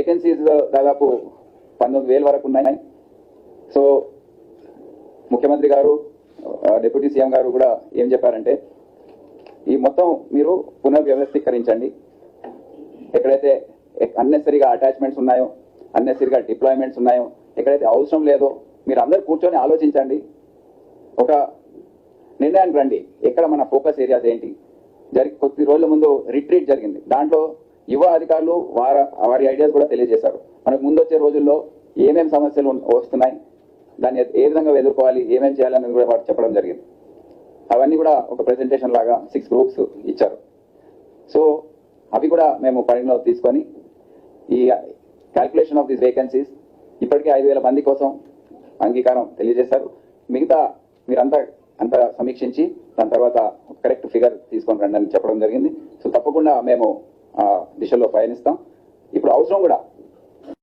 Vacancies దాదాపు 19,000 వరకు ఉన్నాయి. సో ముఖ్యమంత్రి గారు డిప్యూటీ సీఎం గారు కూడా ఏం చెప్పారంటే ఈ మొత్తం మీరు పునర్వ్యవస్థీకరించండి. ఎక్కడైతే అన్నెసరీగా అటాచ్మెంట్స్ ఉన్నాయో, అన్నెసరీగా డిప్లాయ్మెంట్స్ ఉన్నాయో, ఎక్కడైతే అవసరం లేదో మీరు అందరు కూర్చొని ఆలోచించండి. ఒక నిర్ణయానికి రండి. ఎక్కడ మన ఫోకస్ ఏరియాస్ ఏంటి? కొద్ది రోజుల ముందు రిట్రీట్ జరిగింది. దాంట్లో యువ అధికారులు వారి ఐడియాస్ కూడా తెలియజేశారు. మనకు ముందు వచ్చే రోజుల్లో ఏమేమి సమస్యలు వస్తున్నాయి, దాన్ని ఏ విధంగా ఎదుర్కోవాలి, ఏమేమి చేయాలనేది కూడా వారు చెప్పడం జరిగింది. అవన్నీ కూడా ఒక ప్రెజెంటేషన్ లాగా 6 గ్రూప్స్ ఇచ్చారు. సో అవి కూడా మేము పరిగణలో తీసుకొని ఈ క్యాల్కులేషన్ ఆఫ్ దిస్ వేకెన్సీస్ ఇప్పటికే 5,000 మంది కోసం అంగీకారం తెలియజేశారు. మిగతా మీరంతా సమీక్షించి దాని తర్వాత కరెక్ట్ ఫిగర్ తీసుకొని రండి అని చెప్పడం జరిగింది. సో తప్పకుండా మేము దిశలో పయనిస్తాం. ఇప్పుడు అవసరం కూడా